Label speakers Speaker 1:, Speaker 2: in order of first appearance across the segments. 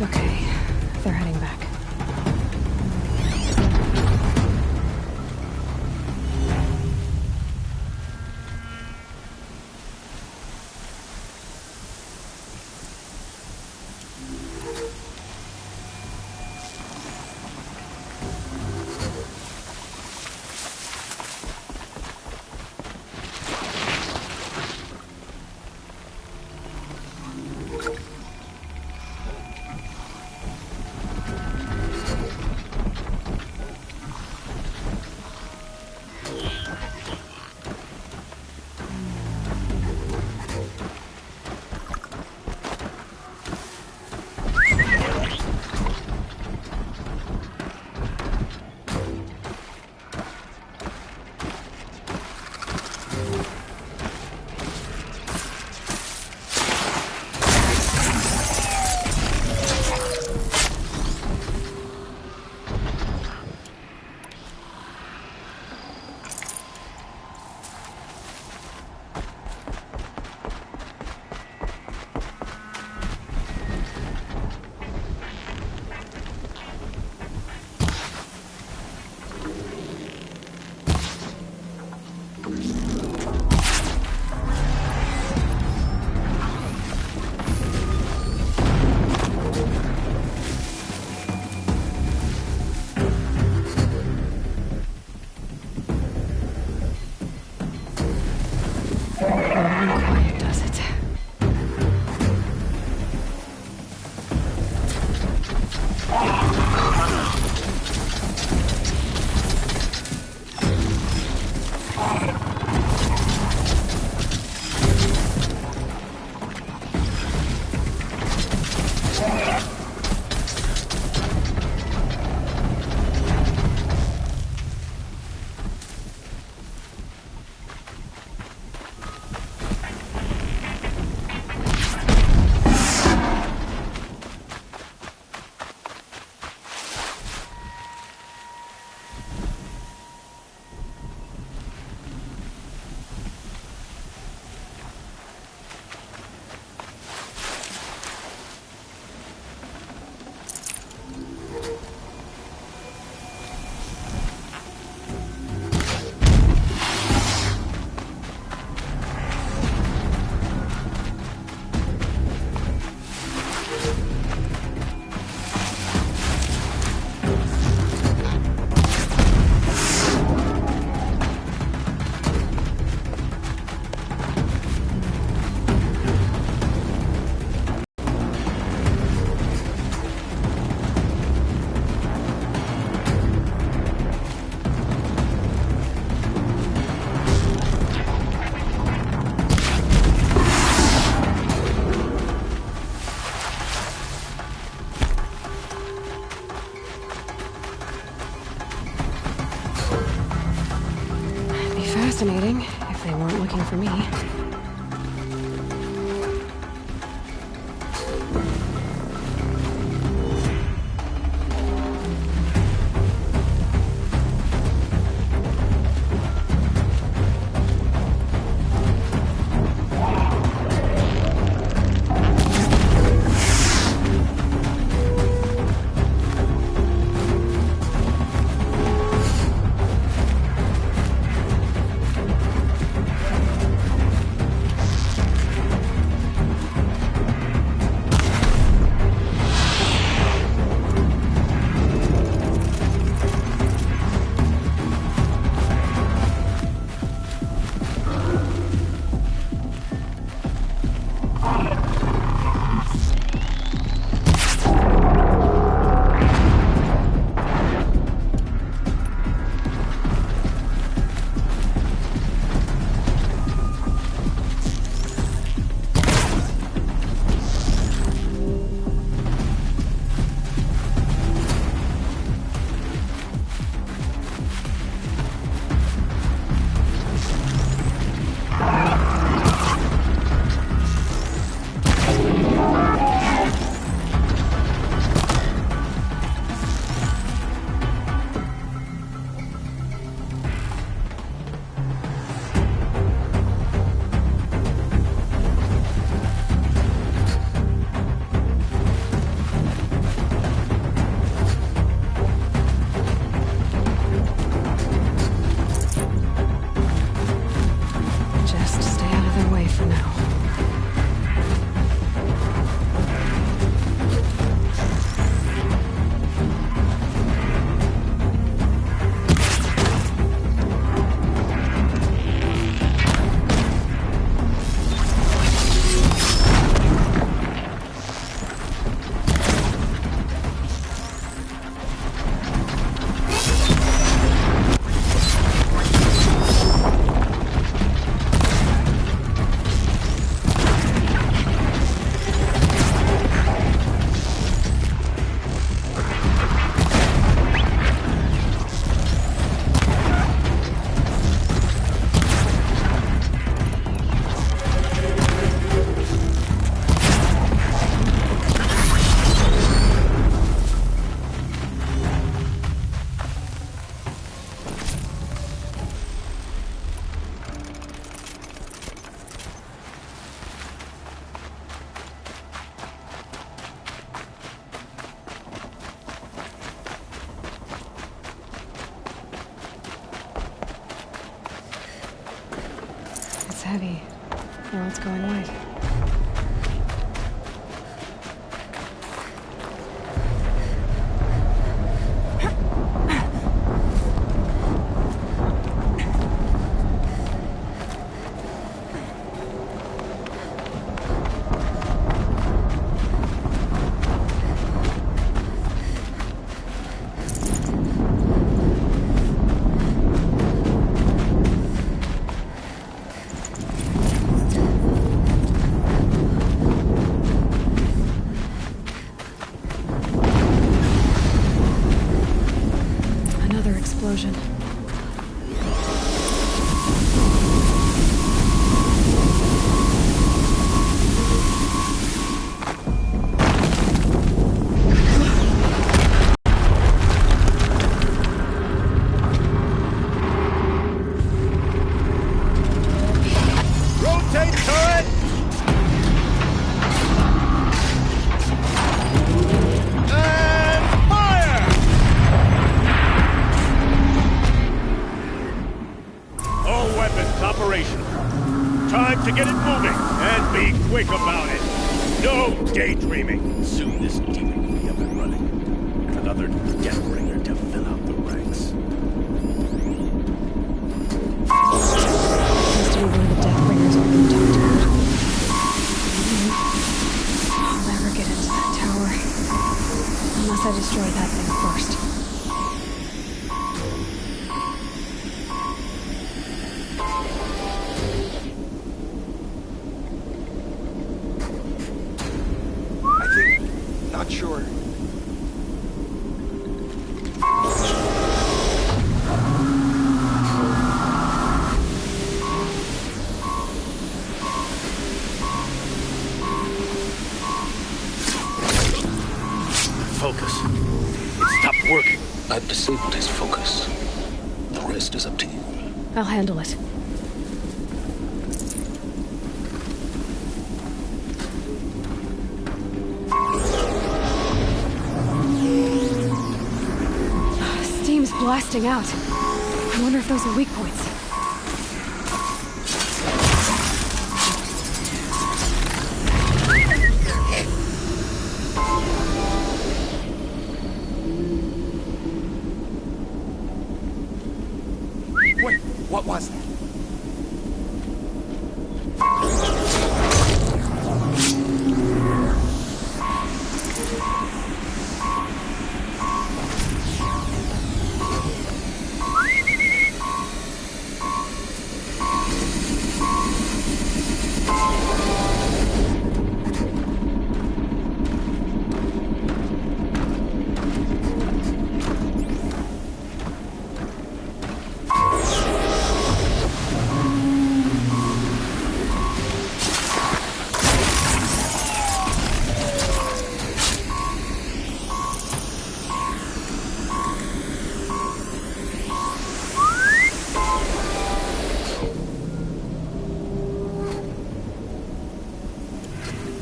Speaker 1: Okay, they're heading back. Quiet does it. Fascinating, if they weren't looking for me. heavy. Now it's going white. Explosion.
Speaker 2: Rotate turret! Operational. Time to get it moving, and be quick about it. No daydreaming. Soon this demon will be up and running. Another Deathbringer to fill out the ranks.
Speaker 1: Seems to be one of the Deathbringers are being talked about. I'll never get into that tower. Unless I destroy that thing first.
Speaker 3: Not sure.
Speaker 2: Focus. It stopped working.
Speaker 4: I've disabled his focus. The rest is up to you.
Speaker 1: I'll handle it. Steam's blasting out. I wonder if those are weak points.
Speaker 3: Wait, what was that?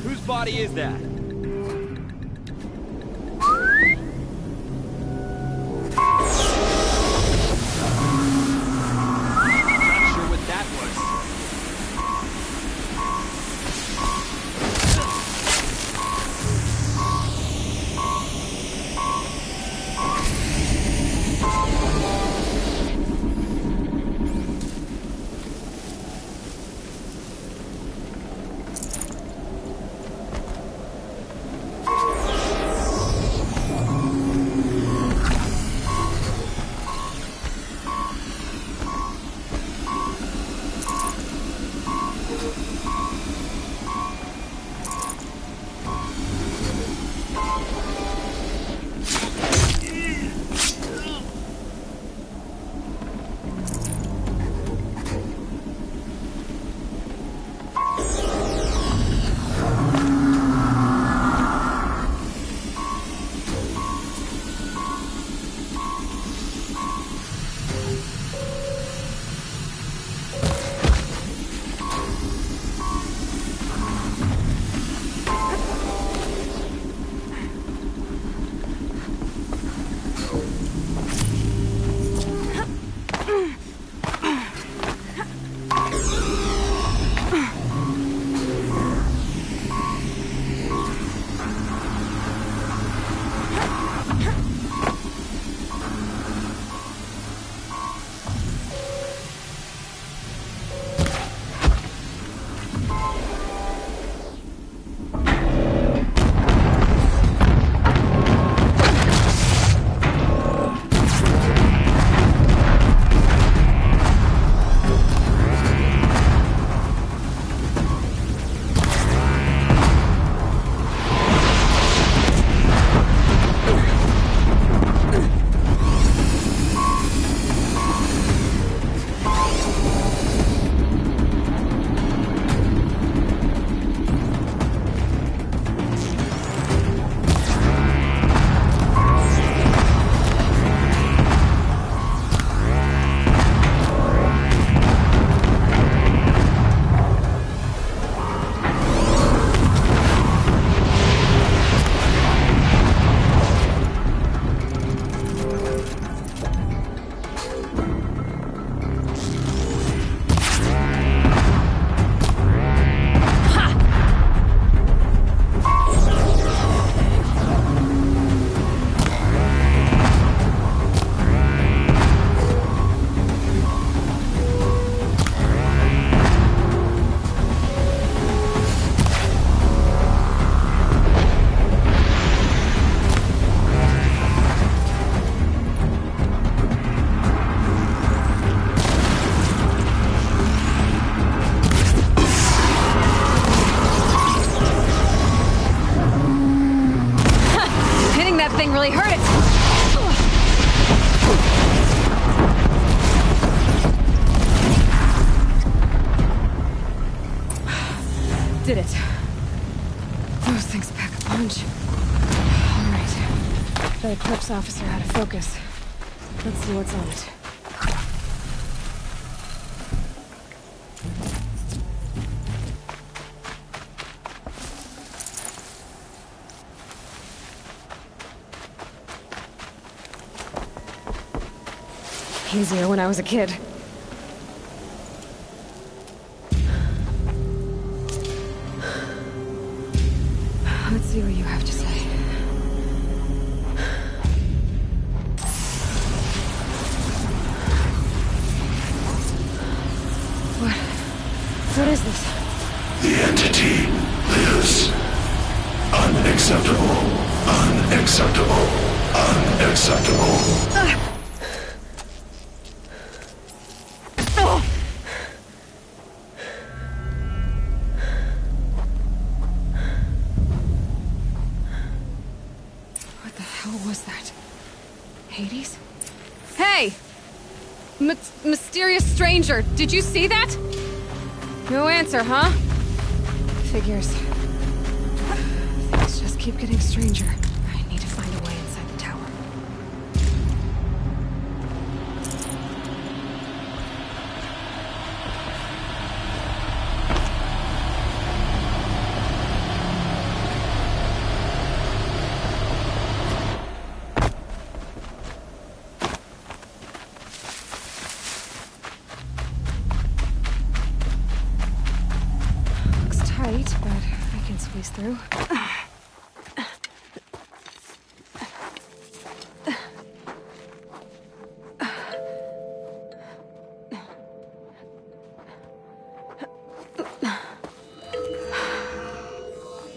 Speaker 5: Whose body is that? Not sure what that was.
Speaker 1: really hurt it! Did it. Those things pack a punch. Alright. The Eclipse officer had a focus. Let's see what's on it. Easier when I was a kid. Let's see what you have to say. What is this?
Speaker 6: The entity lives. Unacceptable. Unacceptable. Unacceptable.
Speaker 1: What the hell was that? Hades? Hey! Mysterious stranger, did you see that? No answer, huh? Figures. Things just keep getting stranger. I need to find a way inside the tower. Tight, but I can squeeze through.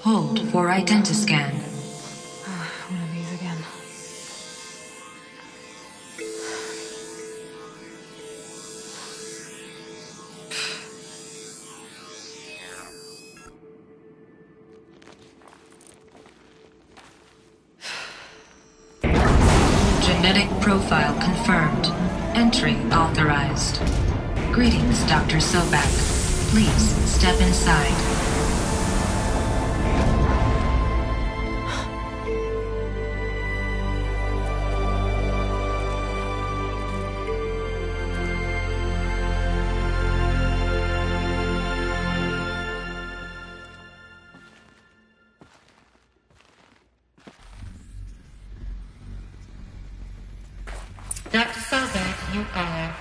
Speaker 7: Hold for identiscan.
Speaker 1: One of these again.
Speaker 7: Genetic profile confirmed. Entry authorized. Greetings, Dr. Sobek. Please step inside.
Speaker 8: Dr. Sobek, you are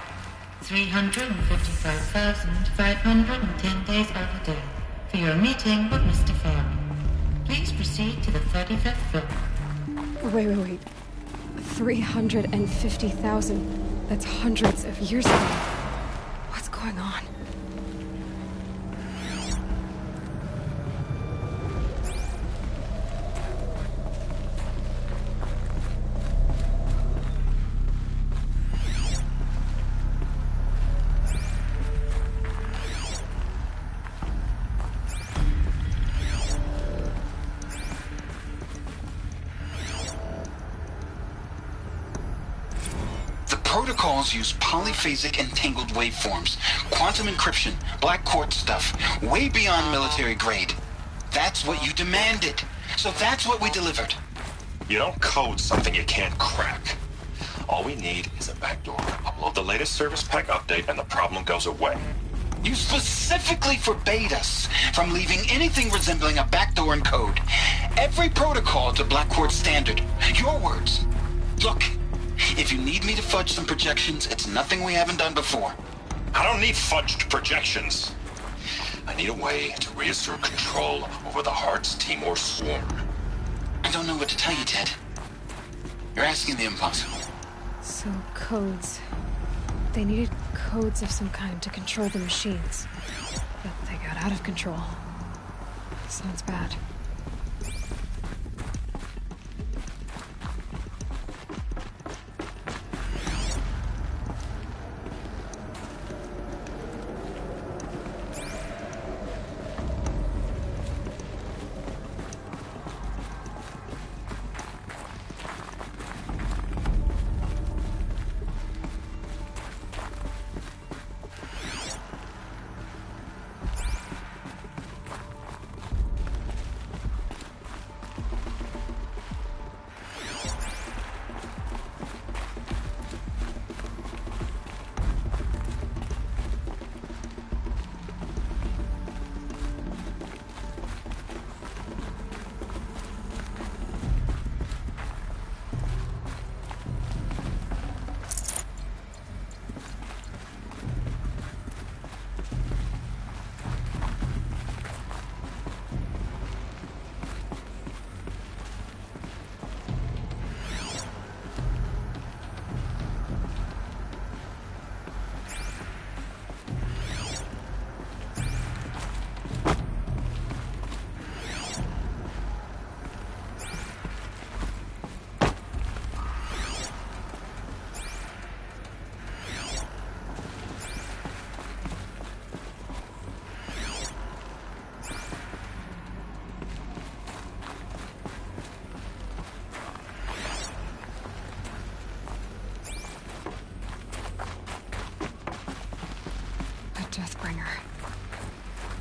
Speaker 8: 355,510 days overdue for your meeting with Mr. Fermi. Please proceed to the 35th floor.
Speaker 1: Wait. 350,000. That's hundreds of years ago. What's going on?
Speaker 4: Protocols use polyphasic entangled waveforms, quantum encryption, black quartz stuff, way beyond military grade. That's what you demanded. So that's what we delivered.
Speaker 6: You don't code something you can't crack. All we need is a backdoor. Upload the latest service pack update and the problem goes away.
Speaker 4: You specifically forbade us from leaving anything resembling a backdoor in code. Every protocol to Black Quartz standard. Your words. Look, if you need me to fudge some projections, it's nothing we haven't done before.
Speaker 6: I don't need fudged projections. I need a way to reassert control over the Hearts Timor swarm.
Speaker 4: I don't know what to tell you, Ted. You're asking the impossible.
Speaker 1: So, codes. They needed codes of some kind to control the machines. But they got out of control. Sounds bad.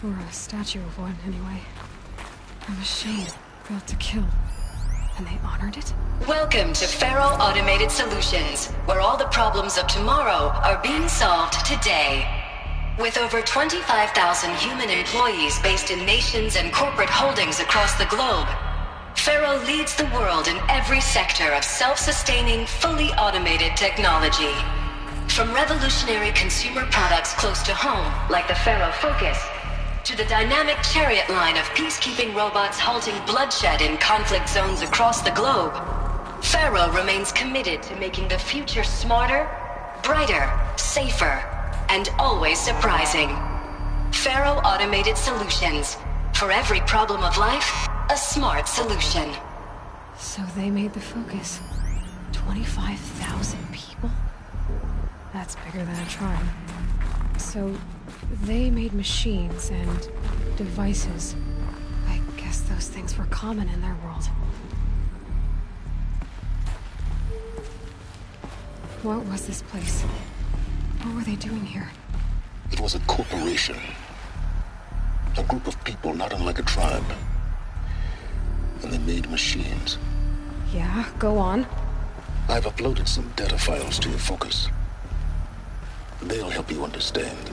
Speaker 1: Or a statue of one, anyway. A machine built to kill. And they honored it?
Speaker 9: Welcome to Faro Automated Solutions, where all the problems of tomorrow are being solved today. With over 25,000 human employees based in nations and corporate holdings across the globe, Faro leads the world in every sector of self-sustaining, fully automated technology. From revolutionary consumer products close to home, like the Faro Focus, to the dynamic Chariot line of peacekeeping robots halting bloodshed in conflict zones across the globe, Faro remains committed to making the future smarter, brighter, safer, and always surprising. Faro Automated Solutions. For every problem of life, a smart solution.
Speaker 1: So they made the Focus. 25,000 people? That's bigger than a tribe. So they made machines and devices. I guess those things were common in their world. What was this place? What were they doing here?
Speaker 10: It was a corporation. A group of people not unlike a tribe. And they made machines.
Speaker 1: Yeah, go on.
Speaker 10: I've uploaded some data files to your Focus. They'll help you understand.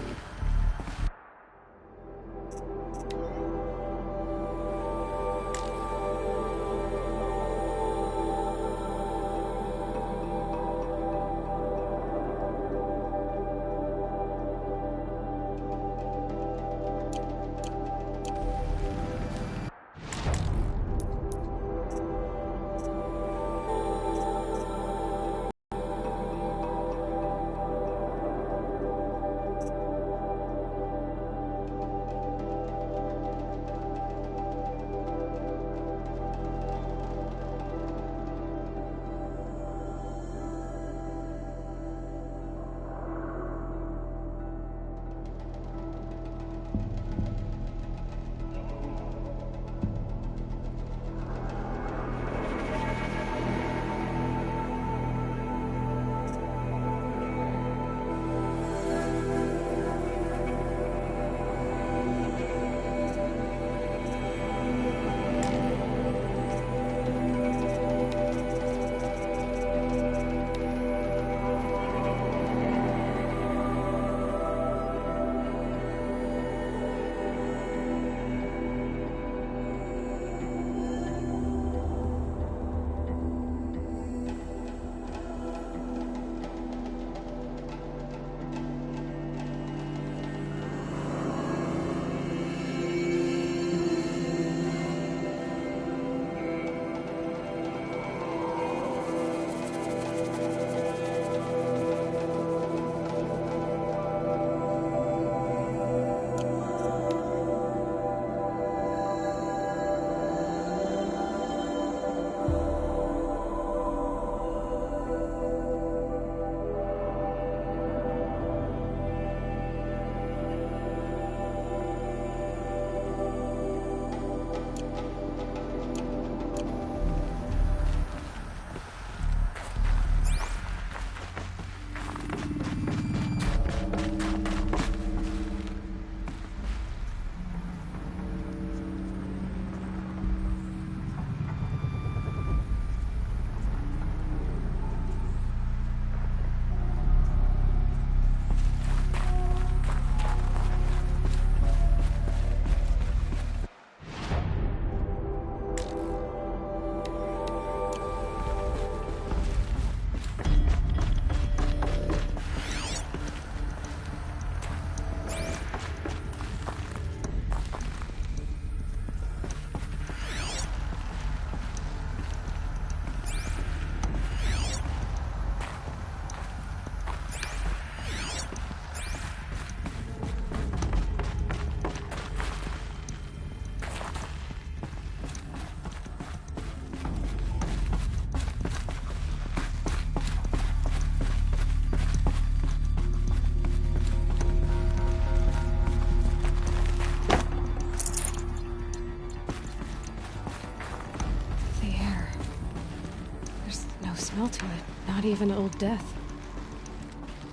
Speaker 1: smell to it. Not even Old Death.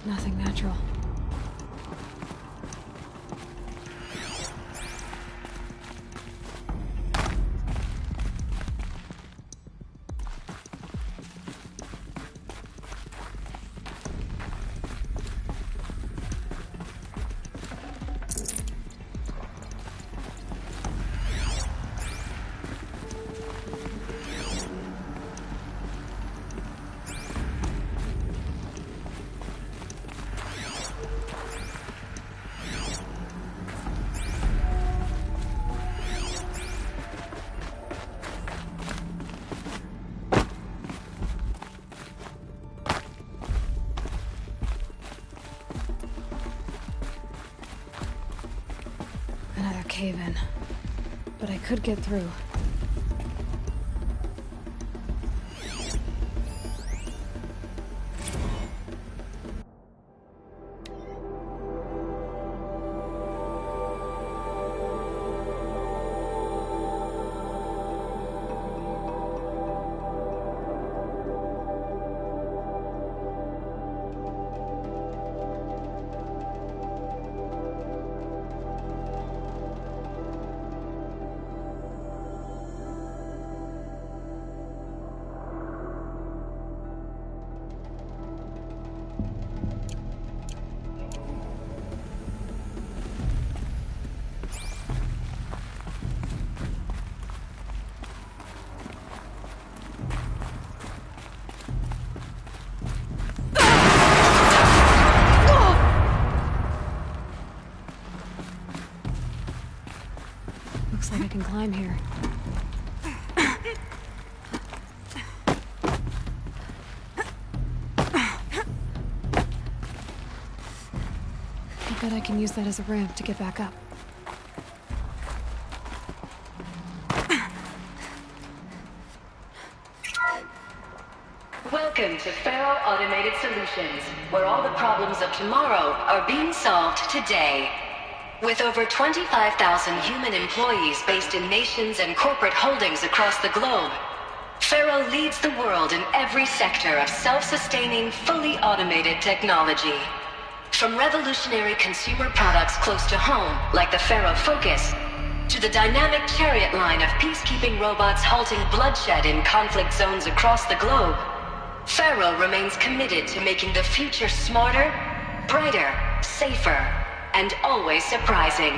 Speaker 1: Nothing natural. cave-in. But I could get through. Looks like I can climb here. I bet I can use that as a ramp to get back up.
Speaker 9: Welcome to Faro Automated Solutions, where all the problems of tomorrow are being solved today. With over 25,000 human employees based in nations and corporate holdings across the globe, Faro leads the world in every sector of self-sustaining, fully automated technology. From revolutionary consumer products close to home, like the Faro Focus, to the dynamic Chariot line of peacekeeping robots halting bloodshed in conflict zones across the globe, Faro remains committed to making the future smarter, brighter, safer, and always surprising.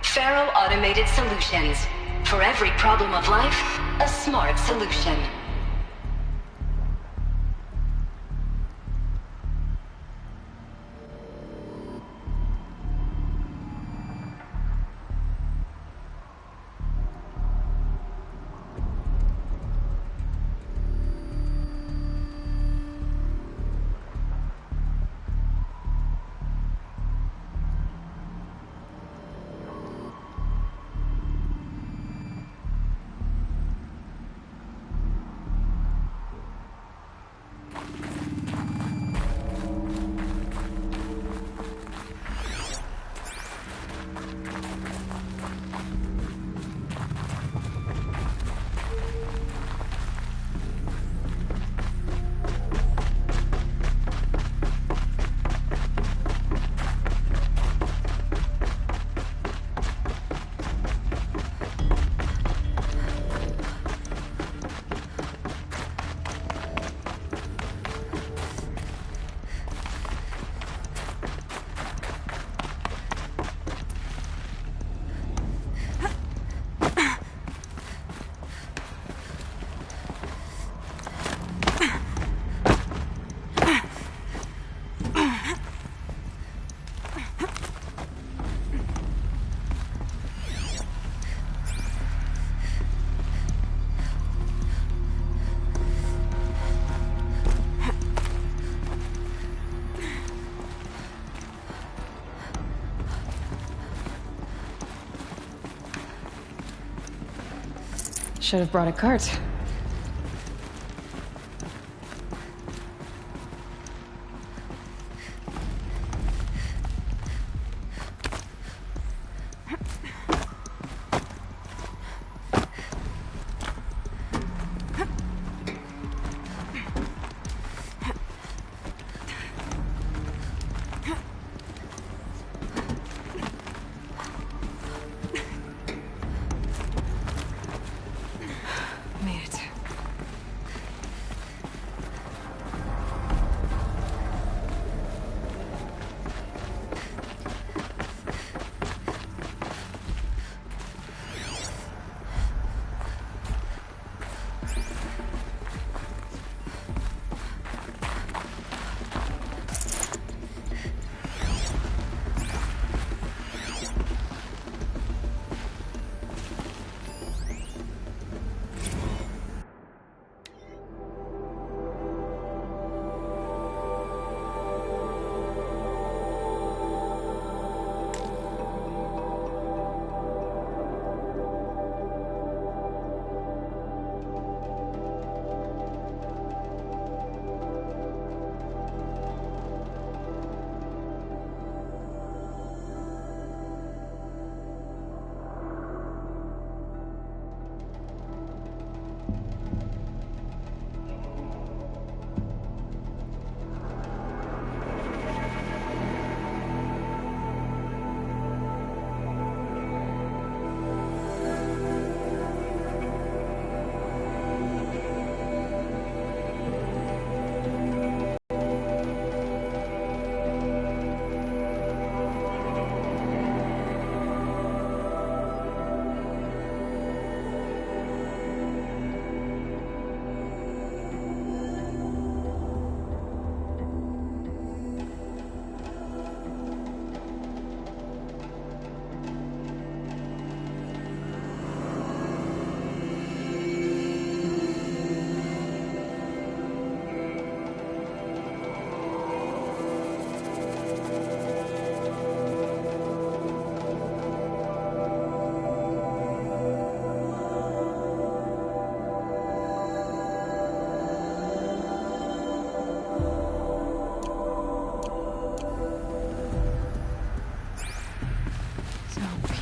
Speaker 9: Faro Automated Solutions. For every problem of life, a smart solution.
Speaker 1: Should have brought a cart.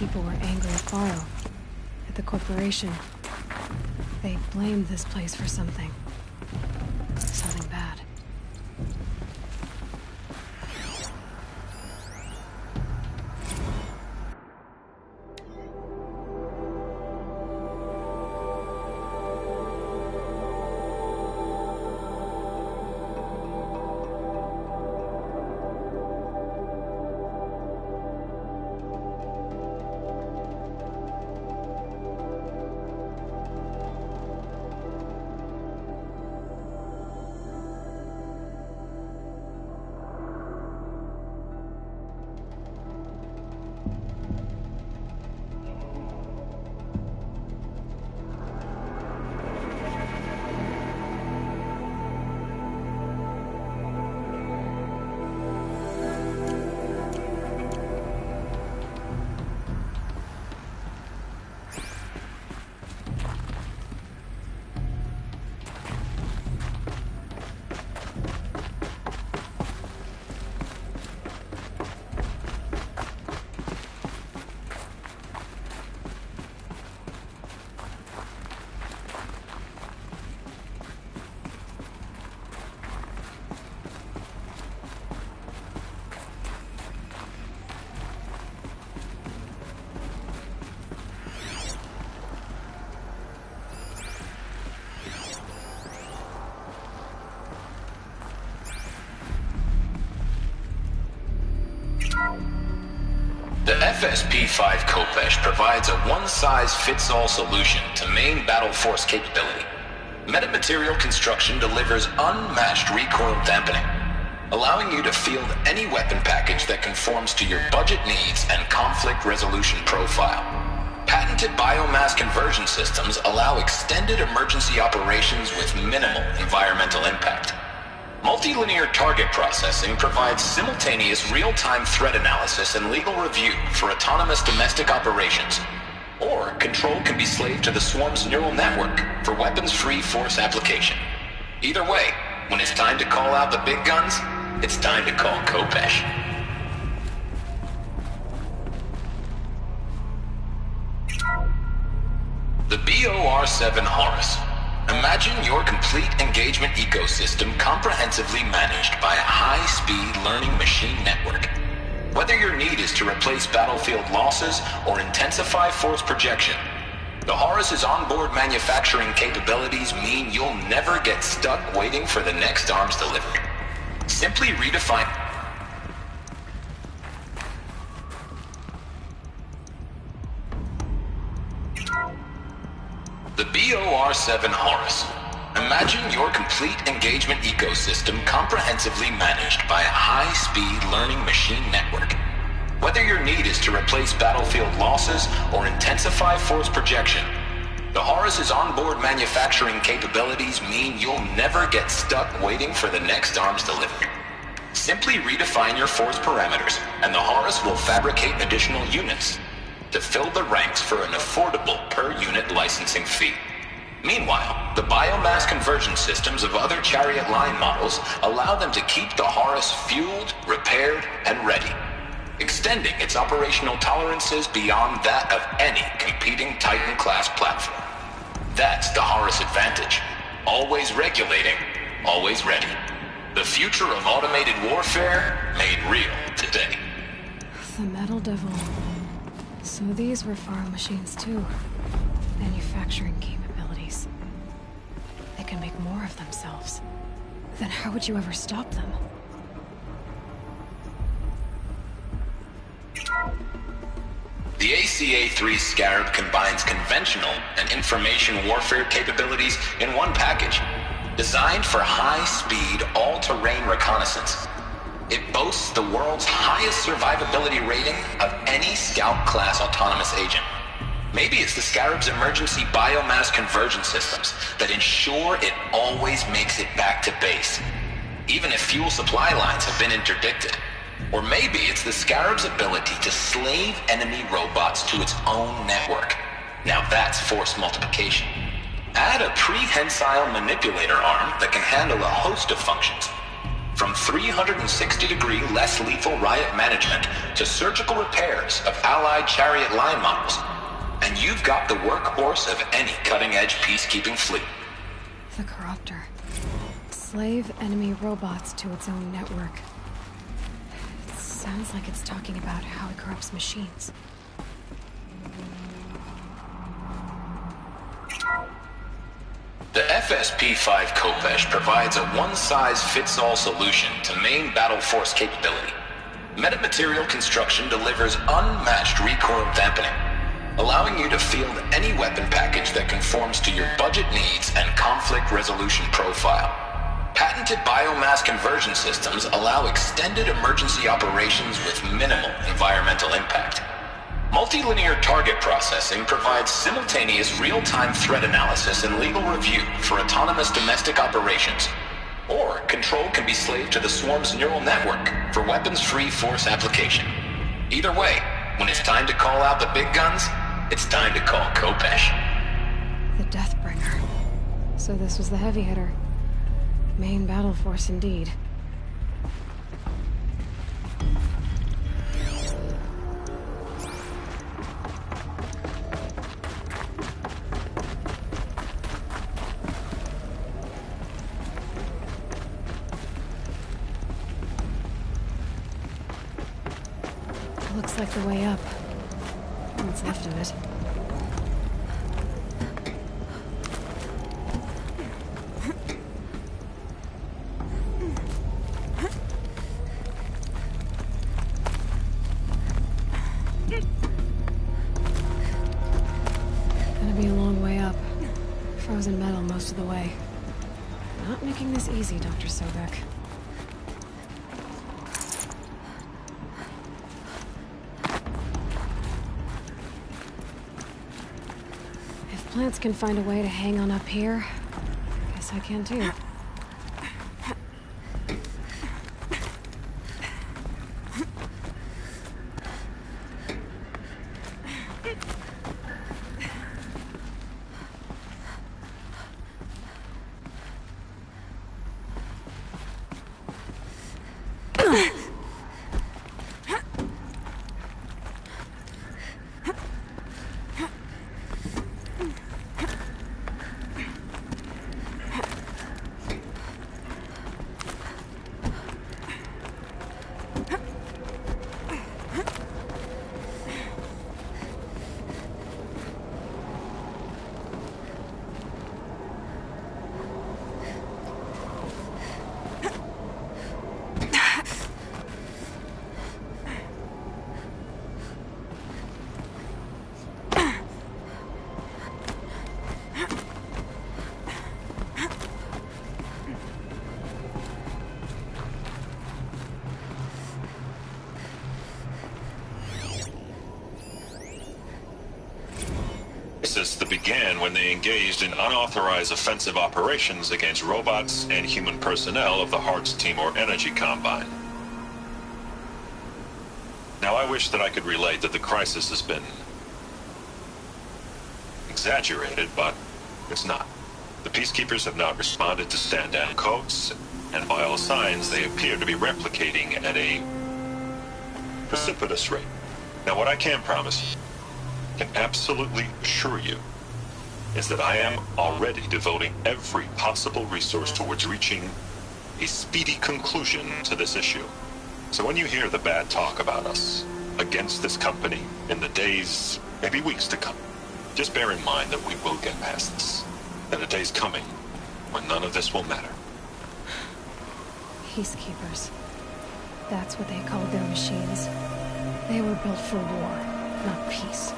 Speaker 1: people were angry at Faro, at the corporation. They blamed this place for something. Something bad.
Speaker 11: The FSP-5 Khopesh provides a one-size-fits-all solution to main battle force capability. Metamaterial construction delivers unmatched recoil dampening, allowing you to field any weapon package that conforms to your budget needs and conflict resolution profile. Patented biomass conversion systems allow extended emergency operations with minimal environmental impact. Multilinear target processing provides simultaneous real-time threat analysis and legal review for autonomous domestic operations. Or control can be slaved to the swarm's neural network for weapons-free force application. Either way, when it's time to call out the big guns, it's time to call Khopesh. The BOR-7 Horus. Imagine your complete engagement ecosystem comprehensively managed by a high-speed learning machine network. Whether your need is to replace battlefield losses or intensify force projection, the Horus's onboard manufacturing capabilities mean you'll never get stuck waiting for the next arms delivery. Simply redefine... The BOR-7 Horus. Imagine your complete engagement ecosystem comprehensively managed by a high-speed learning machine network. Whether your need is to replace battlefield losses or intensify force projection, the Horus's onboard manufacturing capabilities mean you'll never get stuck waiting for the next arms delivery. Simply redefine your force parameters, and the Horus will fabricate additional units to fill the ranks for an affordable per-unit licensing fee. Meanwhile, the biomass conversion systems of other Chariot line models allow them to keep the Horus fueled, repaired, and ready, extending its operational tolerances beyond that of any competing Titan-class platform. That's the Horus advantage. Always regulating, always ready. The future of automated warfare made real today.
Speaker 1: The Metal Devil. So these were Faro machines too. Manufacturing capabilities. They can make more of themselves. Then how would you ever stop them?
Speaker 11: The ACA-3 Scarab combines conventional and information warfare capabilities in one package, designed for high-speed, all-terrain reconnaissance. It boasts the world's highest survivability rating of any Scout-class autonomous agent. Maybe it's the Scarab's emergency biomass conversion systems that ensure it always makes it back to base, even if fuel supply lines have been interdicted. Or maybe it's the Scarab's ability to slave enemy robots to its own network. Now that's force multiplication. Add a prehensile manipulator arm that can handle a host of functions. From 360-degree less lethal riot management to surgical repairs of Allied Chariot line models. And you've got the workhorse of any cutting-edge peacekeeping fleet.
Speaker 1: The Corruptor. Slave enemy robots to its own network. It sounds like it's talking about how it corrupts machines.
Speaker 11: The FSP-5 Khopesh provides a one-size-fits-all solution to main battle force capability. Metamaterial construction delivers unmatched recoil dampening, allowing you to field any weapon package that conforms to your budget needs and conflict resolution profile. Patented biomass conversion systems allow extended emergency operations with minimal environmental impact. Multilinear target processing provides simultaneous real-time threat analysis and legal review for autonomous domestic operations. Or control can be slaved to the swarm's neural network for weapons-free force application. Either way, when it's time to call out the big guns, it's time to call Khopesh.
Speaker 1: The Deathbringer. So this was the heavy hitter. Main battle force indeed. Looks like the way up. What's left of it. Gonna be a long way up. Frozen metal most of the way. Not making this easy, Dr. Sobek. Plants can find a way to hang on up here. Guess I can too.
Speaker 6: That began when they engaged in unauthorized offensive operations against robots and human personnel of the Hearts Timor Energy Combine. Now, I wish that I could relate that the crisis has been exaggerated, but it's not. The Peacekeepers have not responded to stand-down codes, and by all signs, they appear to be replicating at a precipitous rate. Now, what I can promise, can absolutely assure you, is that I am already devoting every possible resource towards reaching a speedy conclusion to this issue. So when you hear the bad talk about us against this company in the days, maybe weeks to come, just bear in mind that we will get past this. That a day's coming when none of this will matter.
Speaker 1: Peacekeepers. That's what they called their machines. They were built for war, not peace.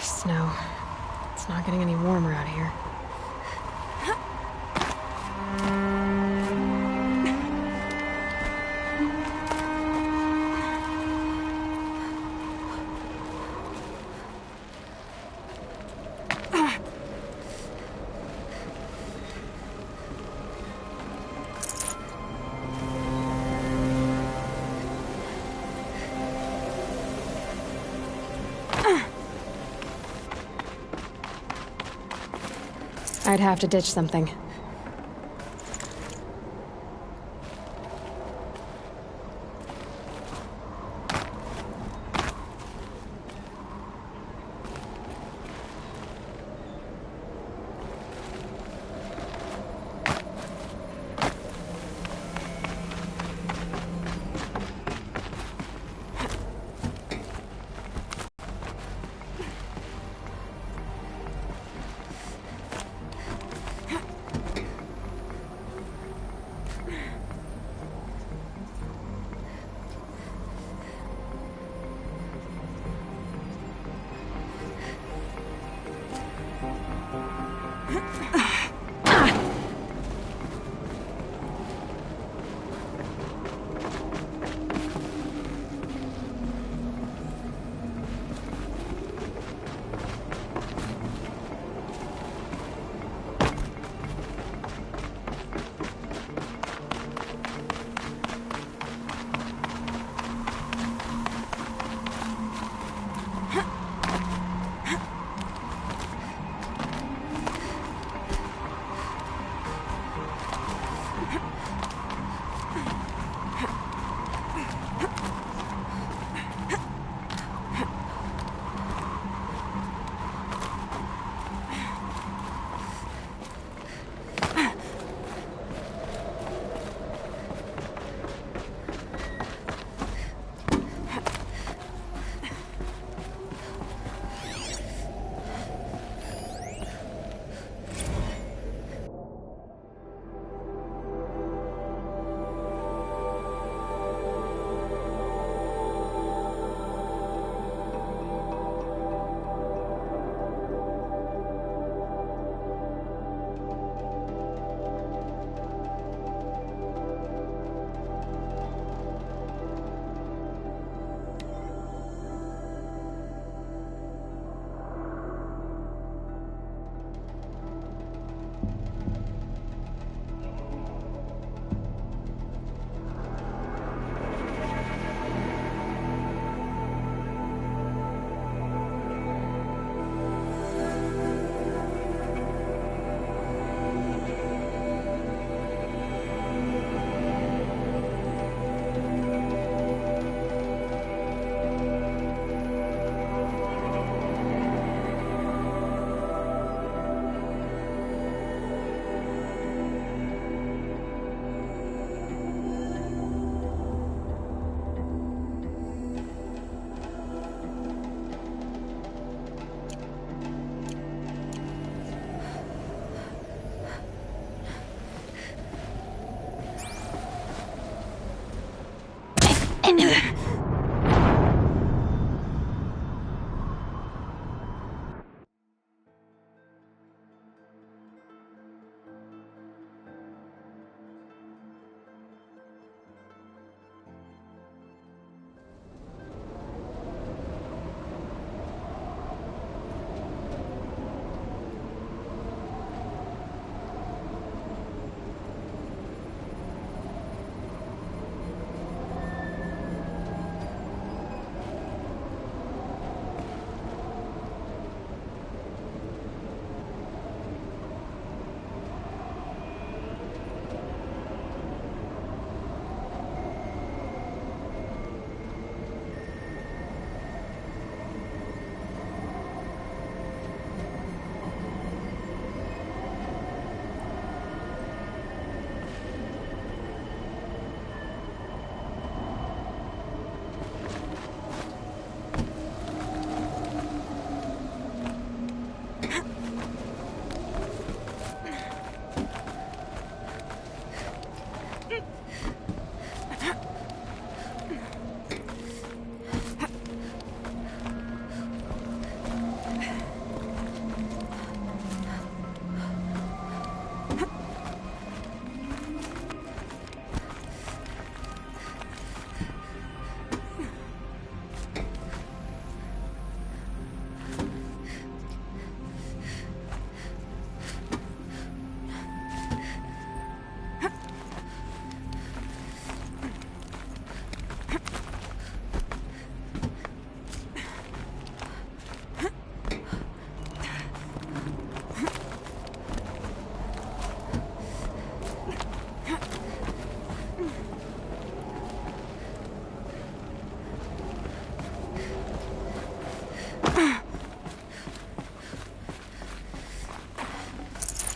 Speaker 1: Snow. It's not getting any warmer out here. I'd have to ditch something.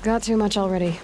Speaker 1: Got too much already.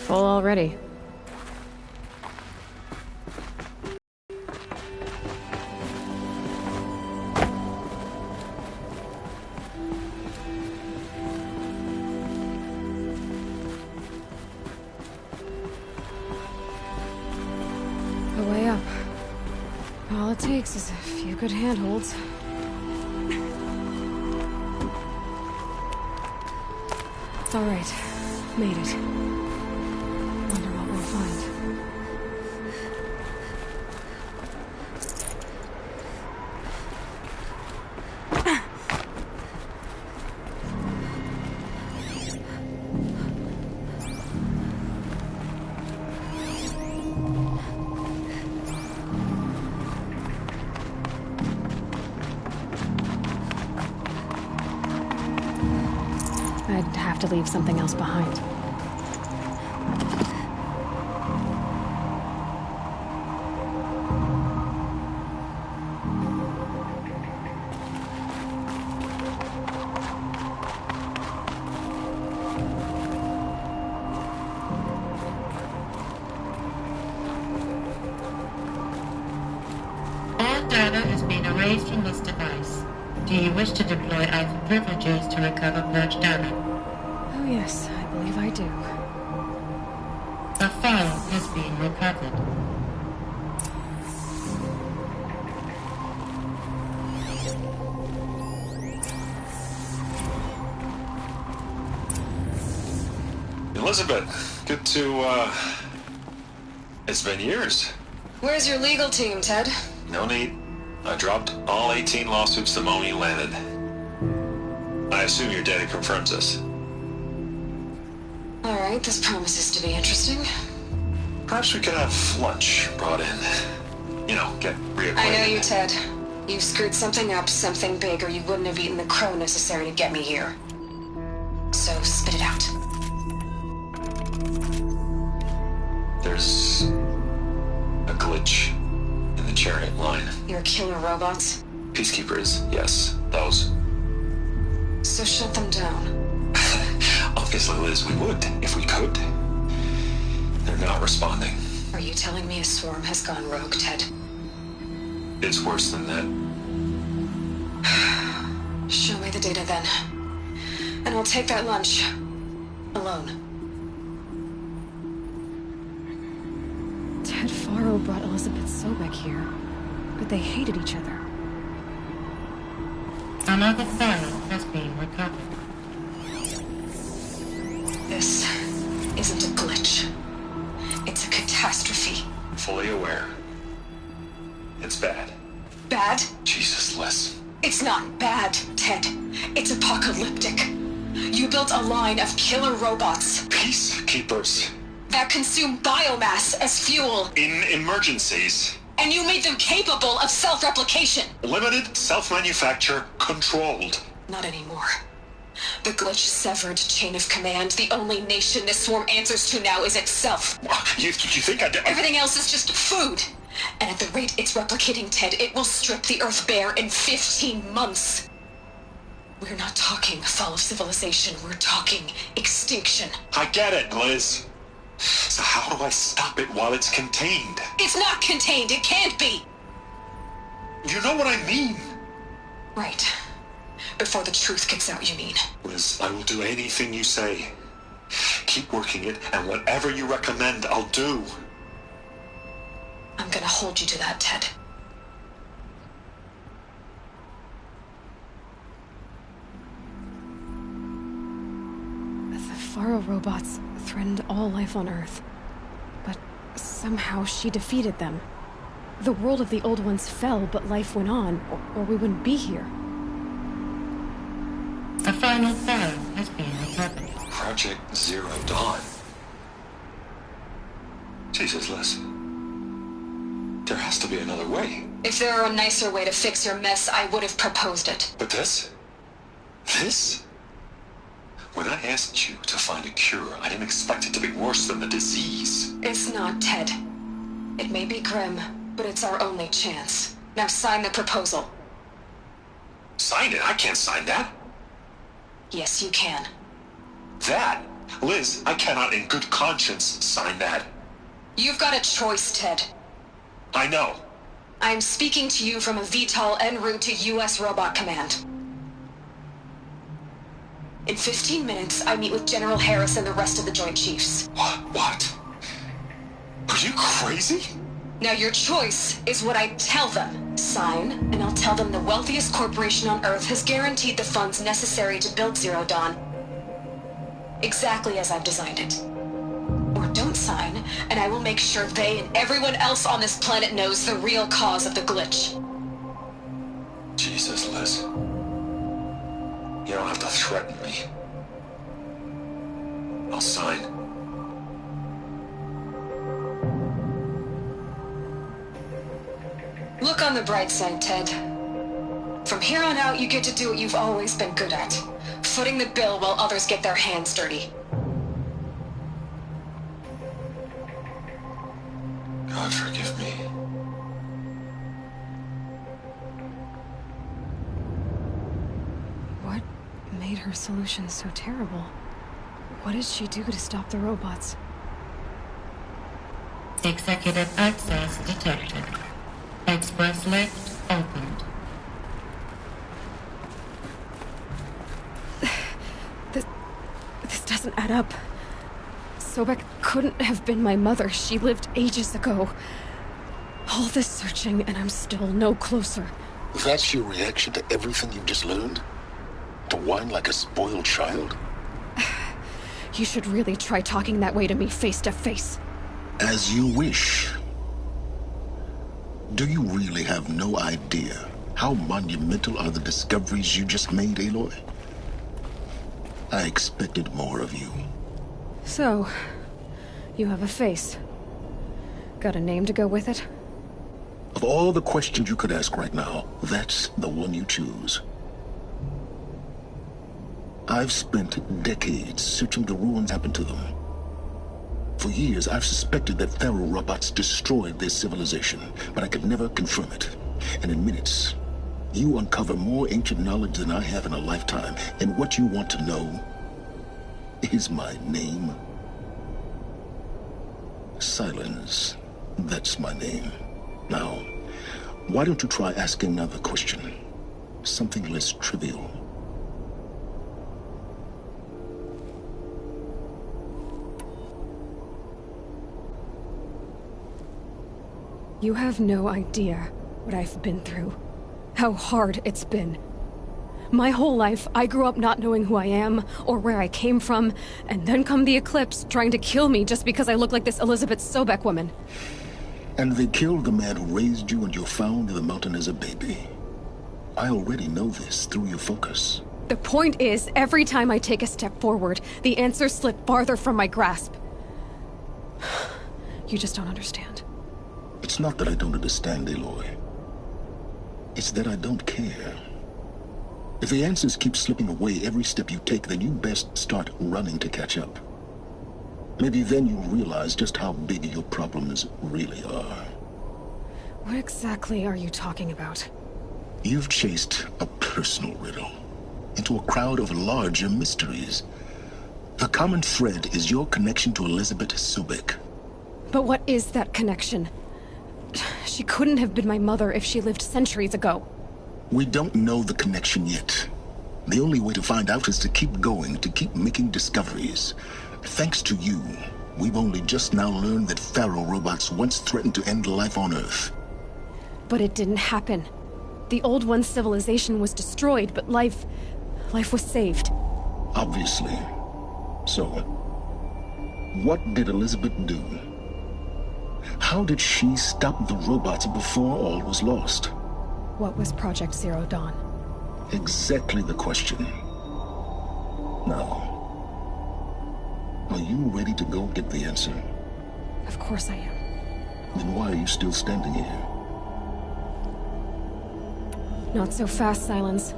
Speaker 1: Full already. A way up. All it takes is a few good handholds. It's all right. Made it. Wonder what we'll find. I'd have to leave something else behind.
Speaker 8: All data is being erased from this device. Do you wish to deploy Alpha privileges to recover purged data?
Speaker 1: Oh yes, I believe I do.
Speaker 8: A file has been recovered.
Speaker 6: Elizabeth, good to, it's been years.
Speaker 1: Where's your legal team, Ted?
Speaker 6: No need. I dropped all 18 lawsuits the moment you landed. I assume your data confirms this.
Speaker 1: Alright, this promises to be interesting.
Speaker 6: Perhaps we could have lunch brought in. You know, get reacquainted.
Speaker 1: I know you, Ted. You screwed something up, something big, or you wouldn't have eaten the crow necessary to get me here. So, spit it out.
Speaker 6: There's a glitch in the chariot line.
Speaker 1: Your killer robots?
Speaker 6: Peacekeepers, yes, those.
Speaker 1: So shut them down.
Speaker 6: Obviously, Liz, we would, if we could. They're not responding.
Speaker 1: Are you telling me a swarm has gone rogue, Ted?
Speaker 6: It's worse than that.
Speaker 1: Show me the data then. And I'll take that lunch. Alone. Ted Faro brought Elizabeth Sobek here, but they hated each other.
Speaker 8: Another file has been recovered.
Speaker 1: This isn't a glitch. It's a catastrophe.
Speaker 6: Fully aware. It's bad.
Speaker 1: Bad?
Speaker 6: Jesus, Liz.
Speaker 1: It's not bad, Ted. It's apocalyptic. You built a line of killer robots.
Speaker 6: Peacekeepers.
Speaker 1: That consume biomass as fuel.
Speaker 6: In emergencies.
Speaker 1: And you made them capable of self-replication.
Speaker 6: Limited, self-manufacture, controlled.
Speaker 1: Not anymore. The glitch severed chain of command. The only nation this swarm answers to now is itself.
Speaker 6: You think I did?
Speaker 1: Everything else is just food. And at the rate it's replicating, Ted, it will strip the Earth bare in 15 months. We're not talking fall of civilization. We're talking extinction.
Speaker 6: I get it, Liz. So how do I stop it while it's contained?
Speaker 1: It's not contained. It can't be.
Speaker 6: You know what I mean.
Speaker 1: Right. Before the truth gets out, you mean?
Speaker 6: Liz, I will do anything you say. Keep working it, and whatever you recommend, I'll do.
Speaker 1: I'm gonna hold you to that, Ted. The Faro robots threatened all life on Earth. But somehow she defeated them. The world of the old ones fell, but life went on, or we wouldn't be here.
Speaker 8: A final file has been recovered.
Speaker 6: Project Zero Dawn. Jesus, Liz. There has to be another way.
Speaker 1: If there were a nicer way to fix your mess, I would have proposed it.
Speaker 6: But this? This? When I asked you to find a cure, I didn't expect it to be worse than the disease.
Speaker 1: It's not, Ted. It may be grim, but it's our only chance. Now sign the proposal.
Speaker 6: Sign it? I can't sign that.
Speaker 1: Yes, you can.
Speaker 6: That? Liz, I cannot in good conscience sign that.
Speaker 1: You've got a choice, Ted.
Speaker 6: I know.
Speaker 1: I'm speaking to you from a VTOL en route to U.S. Robot Command. In 15 minutes, I meet with General Harris and the rest of the Joint Chiefs.
Speaker 6: What? Are you crazy?
Speaker 1: Now your choice is what I tell them. Sign, and I'll tell them the wealthiest corporation on Earth has guaranteed the funds necessary to build Zero Dawn. Exactly as I've designed it. Or don't sign, and I will make sure they and everyone else on this planet knows the real cause of the glitch.
Speaker 6: Jesus, Liz. You don't have to threaten me. I'll sign.
Speaker 1: Look on the bright side, Ted. From here on out, you get to do what you've always been good at. Footing the bill while others get their hands dirty.
Speaker 6: God forgive me.
Speaker 1: What made her solution so terrible? What did she do to stop the robots?
Speaker 8: Executive access detected. Express lift opened.
Speaker 1: This doesn't add up. Sobek couldn't have been my mother. She lived ages ago. All this searching, and I'm still no closer.
Speaker 10: That's your reaction to everything you've just learned? To whine like a spoiled child?
Speaker 1: You should really try talking that way to me face to face.
Speaker 10: As you wish. Do you really have no idea how monumental are the discoveries you just made, Aloy? I expected more of you.
Speaker 1: So, you have a face. Got a name to go with it?
Speaker 10: Of all the questions you could ask right now, that's the one you choose. I've spent decades searching the ruins that happened to them. For years, I've suspected that Faro robots destroyed their civilization, but I could never confirm it. And in minutes, you uncover more ancient knowledge than I have in a lifetime. And what you want to know is my name. Silence. That's my name. Now, why don't you try asking another question? Something less trivial.
Speaker 1: You have no idea what I've been through. How hard it's been. My whole life, I grew up not knowing who I am, or where I came from, and then come the Eclipse, trying to kill me just because I look like this Elizabeth Sobek woman.
Speaker 10: And they killed the man who raised you and you found in the mountain as a baby. I already know this through your focus.
Speaker 1: The point is, every time I take a step forward, the answers slip farther from my grasp. You just don't understand.
Speaker 10: It's not that I don't understand, Aloy. It's that I don't care. If the answers keep slipping away every step you take, then you best start running to catch up. Maybe then you'll realize just how big your problems really are.
Speaker 1: What exactly are you talking about?
Speaker 10: You've chased a personal riddle into a crowd of larger mysteries. The common thread is your connection to Elizabeth Sobek.
Speaker 1: But what is that connection? She couldn't have been my mother if she lived centuries ago.
Speaker 10: We don't know the connection yet. The only way to find out is to keep going, to keep making discoveries. Thanks to you, we've only just now learned that Faro robots once threatened to end life on Earth.
Speaker 1: But it didn't happen. The Old One's civilization was destroyed, but life was saved.
Speaker 10: Obviously. So, what did Elizabeth do? How did she stop the robots before all was lost?
Speaker 1: What was Project Zero Dawn?
Speaker 10: Exactly the question. Now, are you ready to go get the answer?
Speaker 1: Of course I am.
Speaker 10: Then why are you still standing here?
Speaker 1: Not so fast, Silence.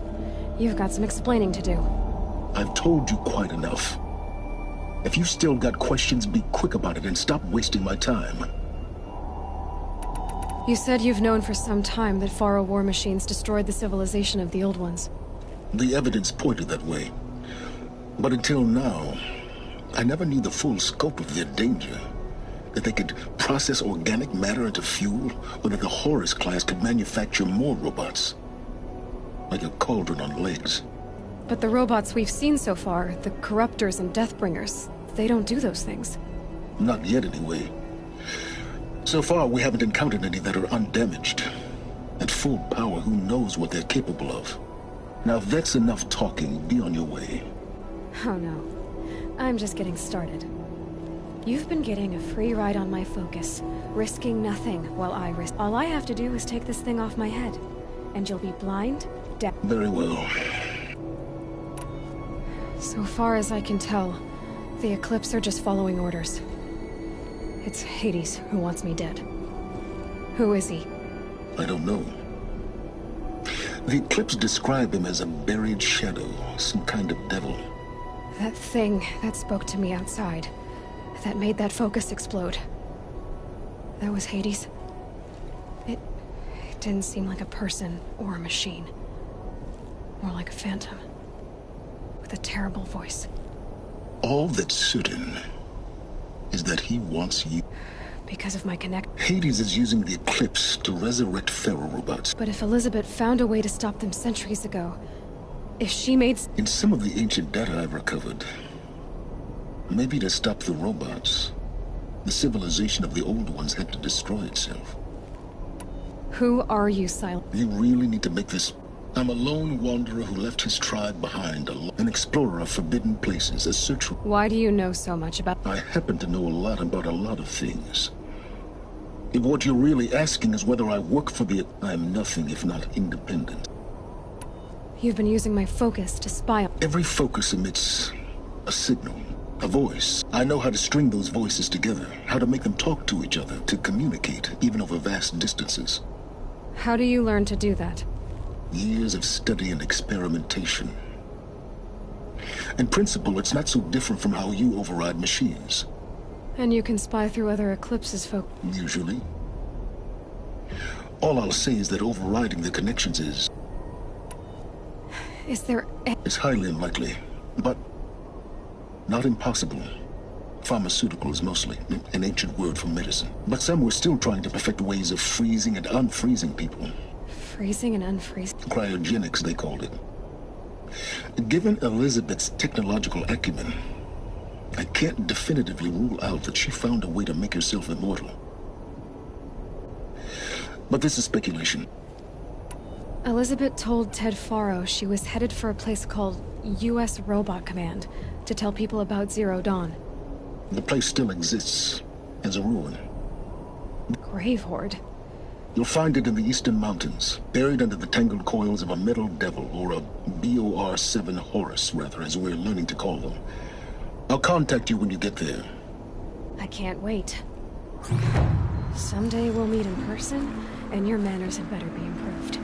Speaker 1: You've got some explaining to do.
Speaker 10: I've told you quite enough. If you've still got questions, be quick about it and stop wasting my time.
Speaker 1: You said you've known for some time that Faro war machines destroyed the civilization of the Old Ones.
Speaker 10: The evidence pointed that way. But until now, I never knew the full scope of their danger. That they could process organic matter into fuel, or that the Horus class could manufacture more robots. Like a cauldron on legs.
Speaker 1: But the robots we've seen so far, the Corruptors and Deathbringers, they don't do those things.
Speaker 10: Not yet, anyway. So far, we haven't encountered any that are undamaged. At full power, who knows what they're capable of? Now, if that's enough talking, be on your way.
Speaker 1: Oh no. I'm just getting started. You've been getting a free ride on my focus, risking nothing while I risk. All I have to do is take this thing off my head, and you'll be blind, deaf.
Speaker 10: Very well.
Speaker 1: So far as I can tell, the Eclipse are just following orders. It's Hades who wants me dead. Who is he?
Speaker 10: I don't know. The Eclipse described him as a buried shadow, some kind of devil.
Speaker 1: That thing that spoke to me outside, that made that focus explode. That was Hades. It didn't seem like a person or a machine. More like a phantom. With a terrible voice.
Speaker 10: All that's certain is that he wants you.
Speaker 1: Because of my connect.
Speaker 10: Hades is using the Eclipse to resurrect Faro robots.
Speaker 1: But if Elizabeth found a way to stop them centuries ago, if she made...
Speaker 10: In some of the ancient data I've recovered, maybe to stop the robots, the civilization of the Old Ones had to destroy itself.
Speaker 1: Who are you, Silence?
Speaker 10: You really need to make this... I'm a lone wanderer who left his tribe behind, an explorer of forbidden places, a searcher.
Speaker 1: Why do you know so much about...
Speaker 10: I happen to know a lot about a lot of things. If what you're really asking is whether I work for the... I'm nothing if not independent.
Speaker 1: You've been using my focus to spy on...
Speaker 10: Every focus emits a signal. A voice. I know how to string those voices together, how to make them talk to each other, to communicate, even over vast distances.
Speaker 1: How do you learn to do that?
Speaker 10: Years of study and experimentation. In principle, it's not so different from how you override machines.
Speaker 1: And you can spy through other Eclipse's folk...
Speaker 10: Usually. All I'll say is that overriding the connections is...
Speaker 1: Is there...
Speaker 10: It's highly unlikely, but not impossible. Pharmaceuticals, mostly, an ancient word for medicine. But some were still trying to perfect ways of freezing and unfreezing people.
Speaker 1: Freezing and unfreezing?
Speaker 10: Cryogenics, they called it. Given Elizabeth's technological acumen, I can't definitively rule out that she found a way to make herself immortal. But this is speculation.
Speaker 1: Elizabeth told Ted Faro she was headed for a place called U.S. Robot Command to tell people about Zero Dawn.
Speaker 10: The place still exists as a ruin.
Speaker 1: Grave Horde.
Speaker 10: You'll find it in the Eastern Mountains, buried under the tangled coils of a metal devil, or a BOR-7 Horus, rather, as we're learning to call them. I'll contact you when you get there.
Speaker 1: I can't wait. Someday we'll meet in person, and your manners had better be improved.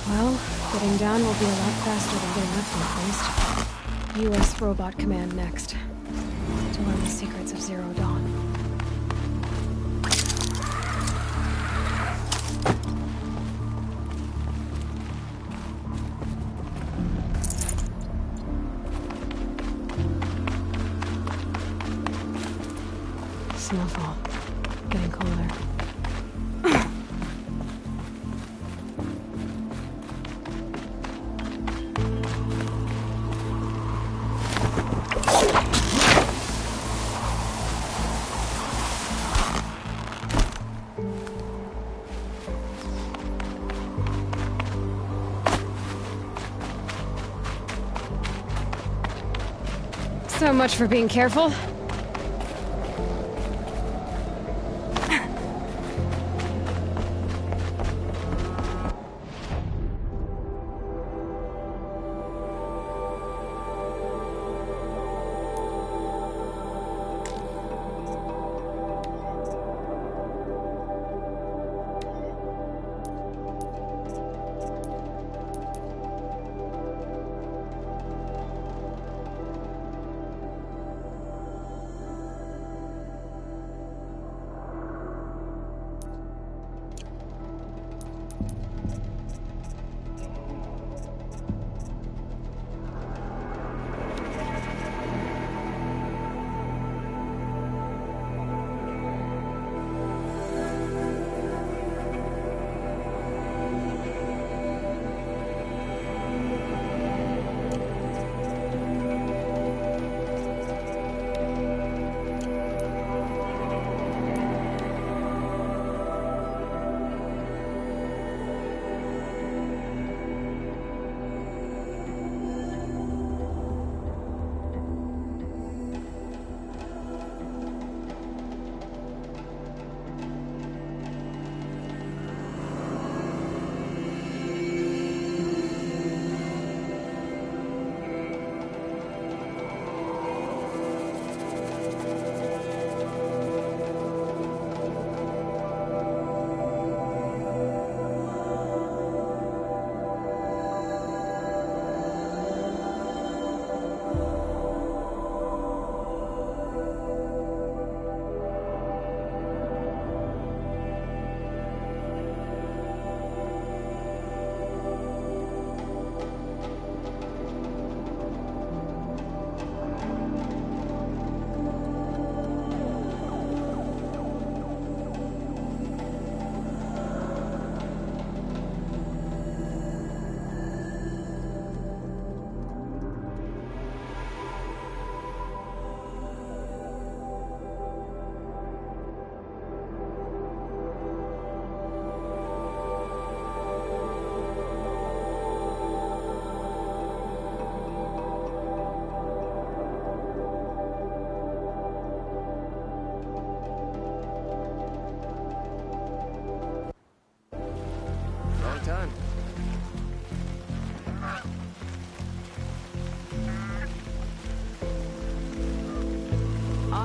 Speaker 1: Well, getting down will be a lot faster than getting up, at least. U.S. Robot Command next. To learn the secrets of Zero Dawn. Snowfall. Getting colder. So much for being careful.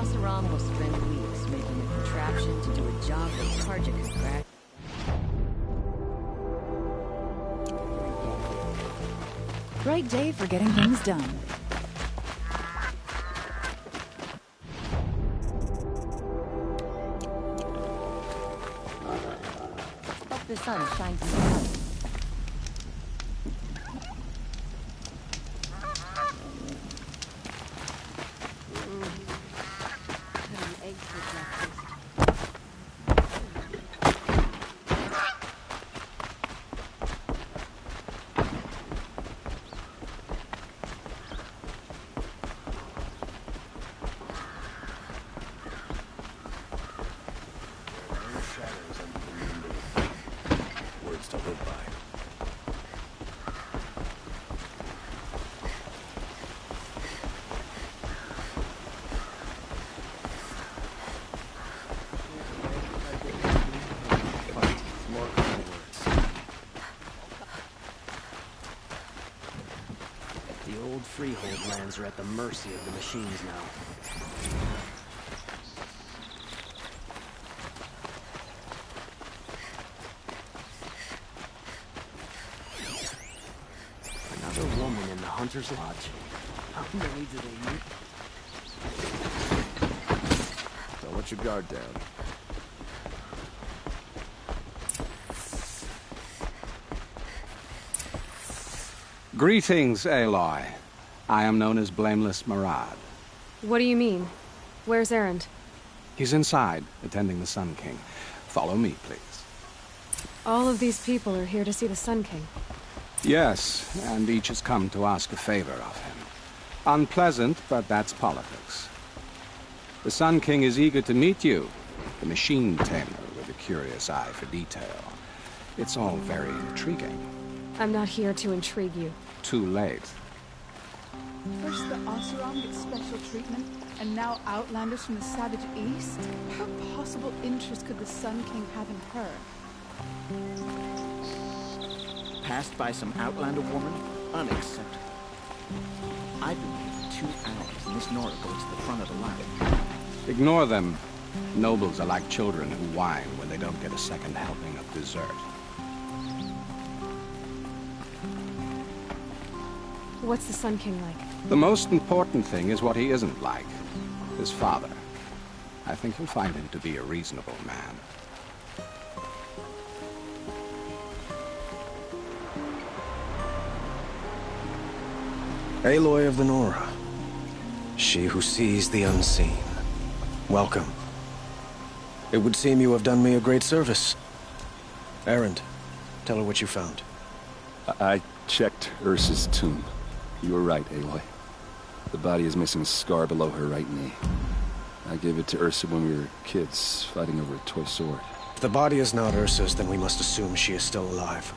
Speaker 12: Oseram will spend weeks making a contraption to do a job that Karja could crack.
Speaker 13: Great day for getting things done.
Speaker 12: Hope the sun shines bright.
Speaker 5: Freehold lands are at the mercy of the machines now. Another woman in the Hunter's Lodge. How many do they need?
Speaker 14: Don't let your guard down.
Speaker 15: Greetings, Aloy. I am known as Blameless Marad.
Speaker 1: What do you mean? Where's Erend?
Speaker 15: He's inside, attending the Sun King. Follow me, please.
Speaker 1: All of these people are here to see the Sun King.
Speaker 15: Yes, and each has come to ask a favor of him. Unpleasant, but that's politics. The Sun King is eager to meet you, the machine tamer with a curious eye for detail. It's all very intriguing.
Speaker 1: I'm not here to intrigue you.
Speaker 15: Too late.
Speaker 13: First the Oseram gets special treatment, and now outlanders from the Savage East? What possible interest could the Sun King have in her?
Speaker 3: Passed by some outlander woman? Unacceptable. I believe 2 hours and Miss Nora goes to the front of the line.
Speaker 15: Ignore them. Nobles are like children who whine when they don't get a second helping of dessert.
Speaker 1: What's the Sun King like?
Speaker 15: The most important thing is what he isn't like. His father. I think you'll find him to be a reasonable man.
Speaker 16: Aloy of the Nora. She who sees the unseen. Welcome. It would seem you have done me a great service. Erend, tell her what you found.
Speaker 14: I checked Ursa's tomb. You were right, Aloy. The body is missing a scar below her right knee. I gave it to Ursa when we were kids, fighting over a toy sword.
Speaker 16: If the body is not Ursa's, then we must assume she is still alive.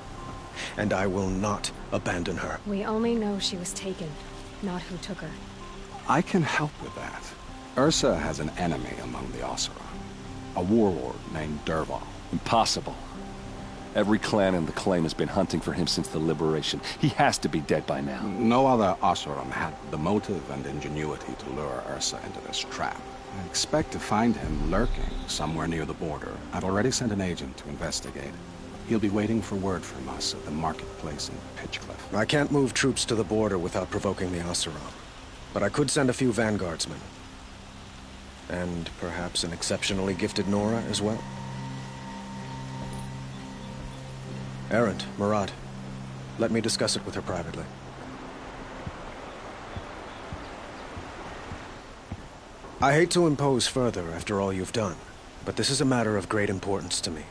Speaker 16: And I will not abandon her.
Speaker 1: We only know she was taken, not who took her.
Speaker 15: I can help with that. Ursa has an enemy among the Oseram. A warlord named Dervahl.
Speaker 14: Impossible. Every clan in the claim has been hunting for him since the liberation. He has to be dead by now.
Speaker 15: No other Oseram had the motive and ingenuity to lure Ursa into this trap. I expect to find him lurking somewhere near the border. I've already sent an agent to investigate. He'll be waiting for word from us at the marketplace in Pitchcliff.
Speaker 16: I can't move troops to the border without provoking the Oseram. But I could send a few vanguardsmen. And perhaps an exceptionally gifted Nora as well. Erend, Marad, let me discuss it with her privately. I hate to impose further after all you've done, but this is a matter of great importance to me.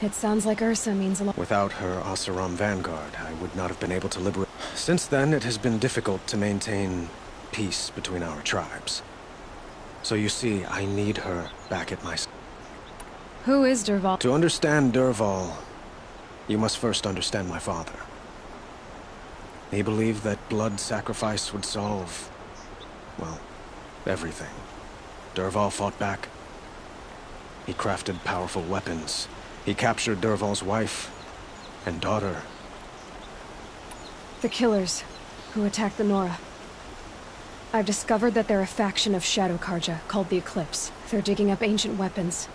Speaker 1: It sounds like Ursa means a lot.
Speaker 16: Without her Oseram vanguard, I would not have been able to liberate. Since then, it has been difficult to maintain peace between our tribes. So you see, I need her back at my side.
Speaker 1: Who is Dervahl?
Speaker 16: To understand Dervahl, you must first understand my father. He believed that blood sacrifice would solve, well, everything. Dervahl fought back. He crafted powerful weapons. He captured Dervahl's wife, and daughter.
Speaker 1: The killers who attacked the Nora. I've discovered that they're a faction of Shadow Karja called the Eclipse. They're digging up ancient weapons.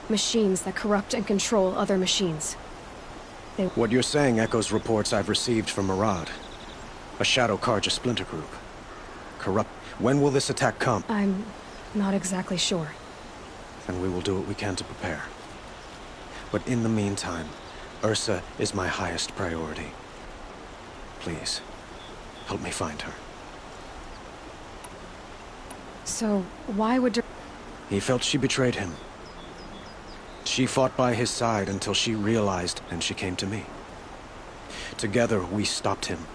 Speaker 1: Machines that corrupt and control other machines.
Speaker 16: What you're saying echoes reports I've received from Murad. A Shadow Karja splinter group. Corrupt. When will this attack come?
Speaker 1: I'm not exactly sure.
Speaker 16: And we will do what we can to prepare. But in the meantime, Ursa is my highest priority. Please, help me find her.
Speaker 1: So, why would...
Speaker 16: He felt she betrayed him. She fought by his side until she realized, and she came to me. Together, we stopped him.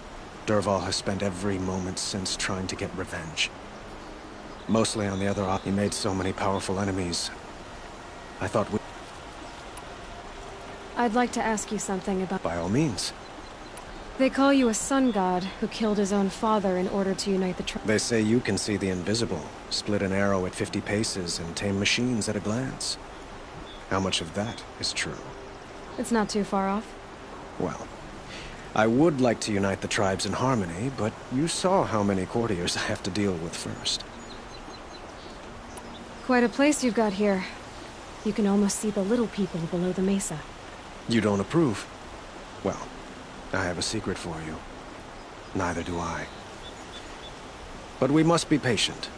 Speaker 16: Dervahl has spent every moment since trying to get revenge. Mostly on the other op. He made so many powerful enemies. I thought we...
Speaker 1: I'd like to ask you something about...
Speaker 16: By all means.
Speaker 1: They call you a sun god who killed his own father in order to unite the tribe.
Speaker 16: They say you can see the invisible, split an arrow at 50 paces, and tame machines at a glance. How much of that is true?
Speaker 1: It's not too far off.
Speaker 16: Well, I would like to unite the tribes in harmony, but you saw how many courtiers I have to deal with first.
Speaker 1: Quite a place you've got here. You can almost see the little people below the mesa.
Speaker 16: You don't approve? Well, I have a secret for you. Neither do I. But we must be patient.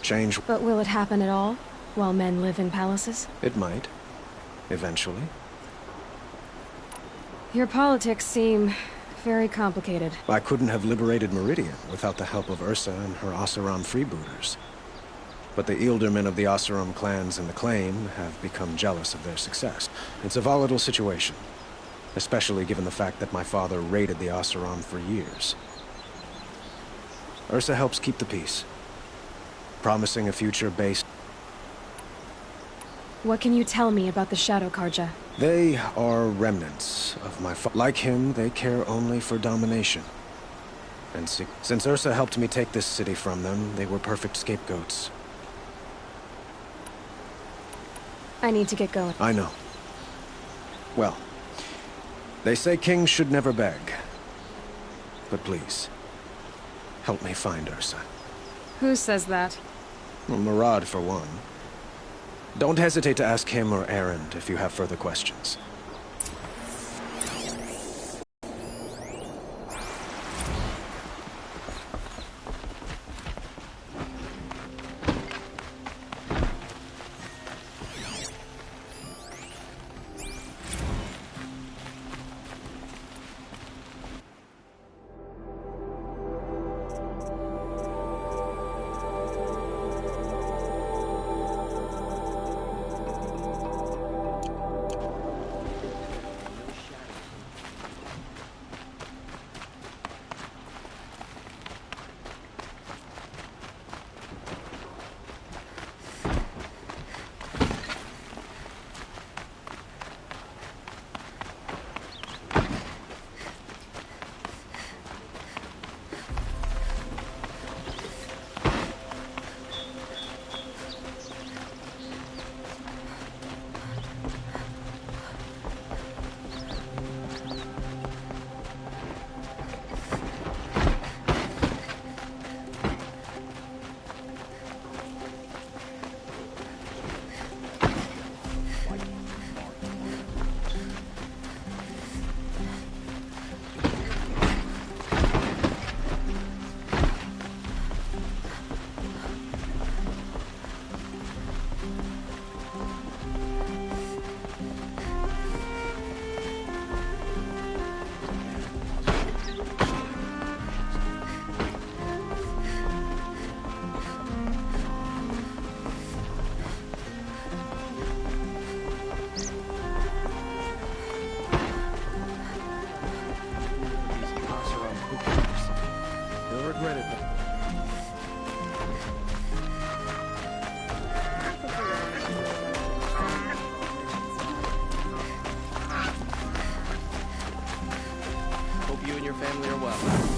Speaker 16: Change...
Speaker 1: But will it happen at all, while men live in palaces?
Speaker 16: It might. Eventually.
Speaker 1: Your politics seem very complicated.
Speaker 16: I couldn't have liberated Meridian without the help of Ursa and her Oseram freebooters. But the Ealdormen of the Oseram clans and the Claim have become jealous of their success. It's a volatile situation, especially given the fact that my father raided the Oseram for years. Ursa helps keep the peace, promising a future based...
Speaker 1: What can you tell me about the Shadow Karja?
Speaker 16: They are remnants of my father. Like him, they care only for domination. And since Ursa helped me take this city from them, they were perfect scapegoats.
Speaker 1: I need to get going.
Speaker 16: I know. Well, they say kings should never beg. But please, help me find Ursa.
Speaker 1: Who says that?
Speaker 16: Well, Murad, for one. Don't hesitate to ask him or Erend if you have further questions.
Speaker 5: family are well.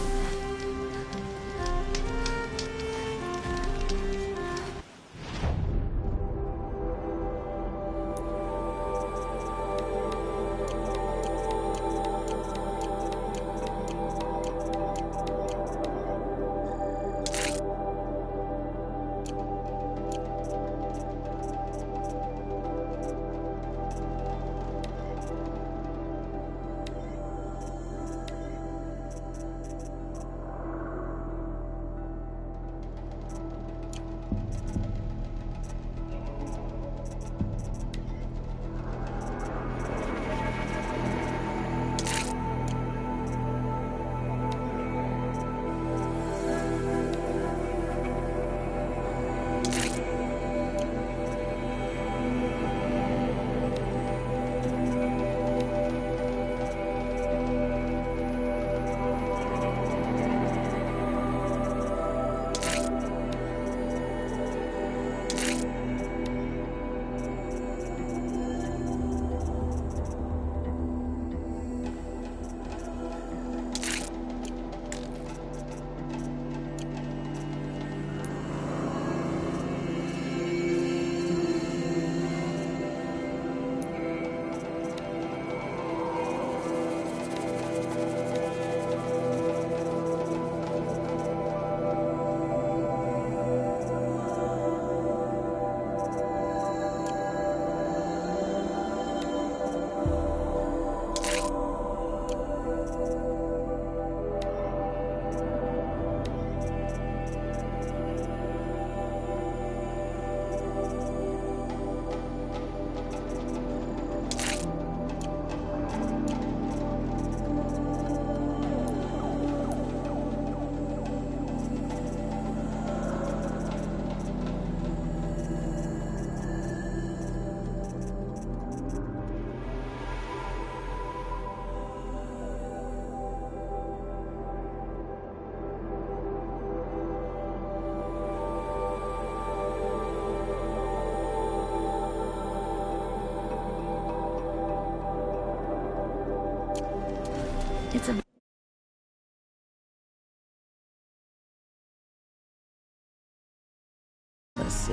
Speaker 17: It's a...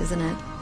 Speaker 17: isn't it?